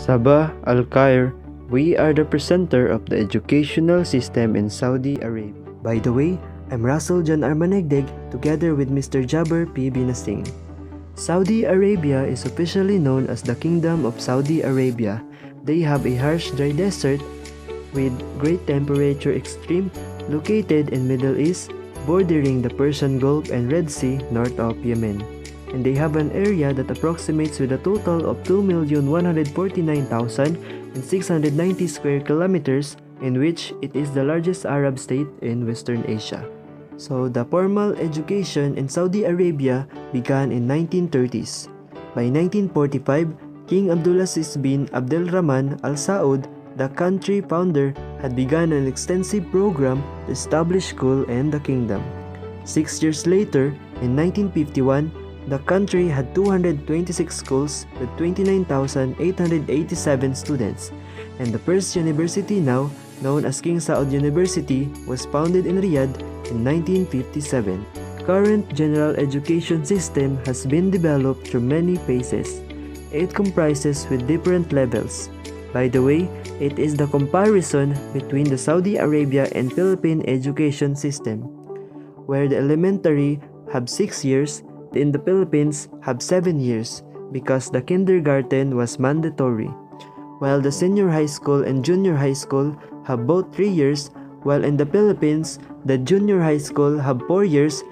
Sabah Al Khair, we are the presenter of the educational system in Saudi Arabia. By the way, I'm Russell John Armanegdeg together with Mr. Jabber P. Binasing. Saudi Arabia is officially known as the Kingdom of Saudi Arabia. They have a harsh dry desert with great temperature extreme located in Middle East, bordering the Persian Gulf and Red Sea north of Yemen. And they have an area that approximates with a total of 2,149,690 square kilometers, in which it is the largest Arab state in Western Asia. So the formal education in Saudi Arabia began in 1930s. By 1945, King Abdulaziz bin Abdelrahman Al Saud, the country founder, had begun an extensive program to establish school in the kingdom. 6 years later, in 1951, the country had 226 schools with 29,887 students, and the first university now, known as King Saud University, was founded in Riyadh in 1957. Current general education system has been developed through many phases. It comprises with different levels. By the way, it is the comparison between the Saudi Arabia and Philippine education system, where the elementary have 6 years, in the Philippines have 7 years because the kindergarten was mandatory, while the senior high school and junior high school have both 3 years, while in the Philippines, the junior high school have 4 years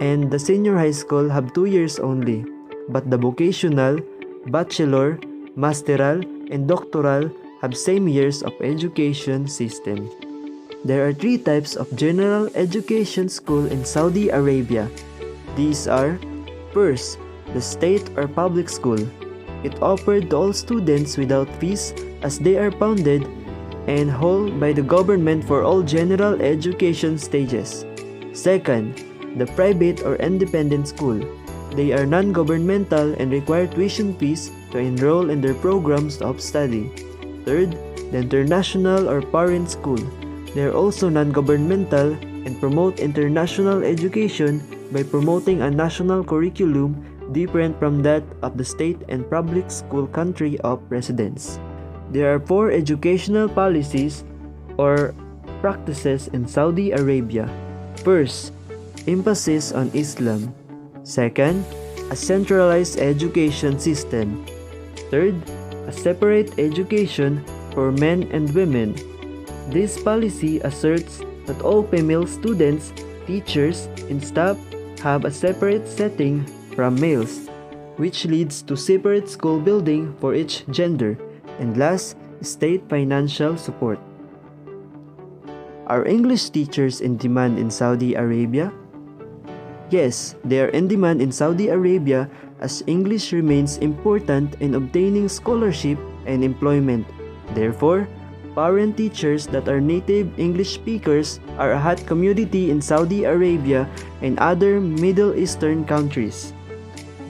and the senior high school have 2 years only. But the vocational, bachelor, masteral, and doctoral have same years of education system. There are 3 types of general education school in Saudi Arabia. These are: first, the state or public school. It offered to all students without fees as they are funded and held by the government for all general education stages. Second, the private or independent school. They are non-governmental and require tuition fees to enroll in their programs of study. Third, the international or foreign school. They are also non-governmental and promote international education by promoting a national curriculum different from that of the state and public school country of residence. There are 4 educational policies or practices in Saudi Arabia. First, emphasis on Islam. Second, a centralized education system. Third, a separate education for men and women. This policy asserts that all female students, teachers, and staff have a separate setting from males, which leads to separate school building for each gender. And last, state financial support. Are English teachers in demand in Saudi Arabia? Yes, they are in demand in Saudi Arabia as English remains important in obtaining scholarship and employment. Therefore, foreign teachers that are native English speakers are a hot commodity in Saudi Arabia and other Middle Eastern countries.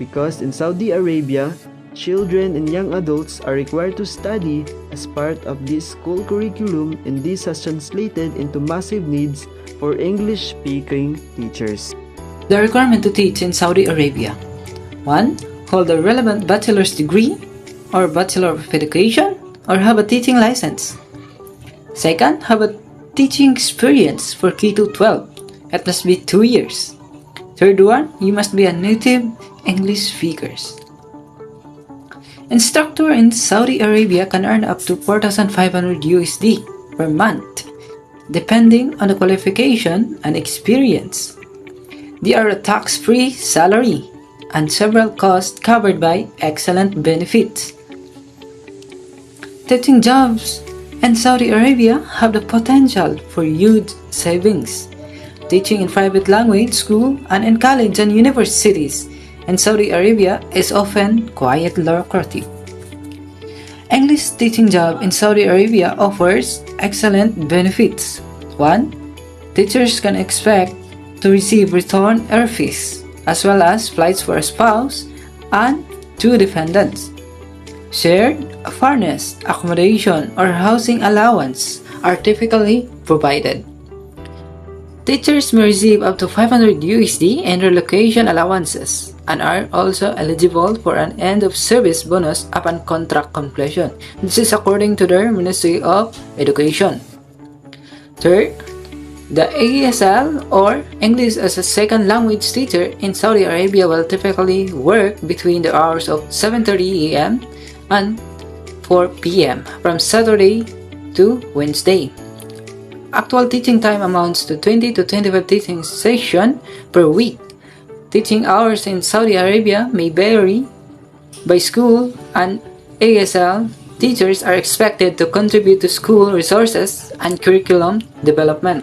Because in Saudi Arabia, children and young adults are required to study as part of this school curriculum, and this has translated into massive needs for English-speaking teachers. The requirement to teach in Saudi Arabia: 1. Hold a relevant bachelor's degree or Bachelor of Education, or have a teaching license. Second, have a teaching experience for K-12. It must be 2 years. Third one, you must be a native English speaker. Instructor in Saudi Arabia can earn up to 4,500 USD per month, depending on the qualification and experience. They are a tax-free salary and several costs covered by excellent benefits. Teaching jobs in Saudi Arabia have the potential for huge savings. Teaching in private language school and in college and universities in Saudi Arabia is often quite lucrative. English teaching job in Saudi Arabia offers excellent benefits. 1. Teachers can expect to receive return air fees, as well as flights for a spouse and 2 dependents. Shared furnace, accommodation, or housing allowance are typically provided. Teachers may receive up to 500 USD in relocation allowances and are also eligible for an end-of-service bonus upon contract completion. This is according to the Ministry of Education. Third, the ASL or English as a Second Language teacher in Saudi Arabia will typically work between the hours of 7:30 a.m. and 4 p.m. from Saturday to Wednesday. Actual teaching time amounts to 20 to 25 teaching sessions per week. Teaching hours in Saudi Arabia may vary by school, and ASL teachers are expected to contribute to school resources and curriculum development.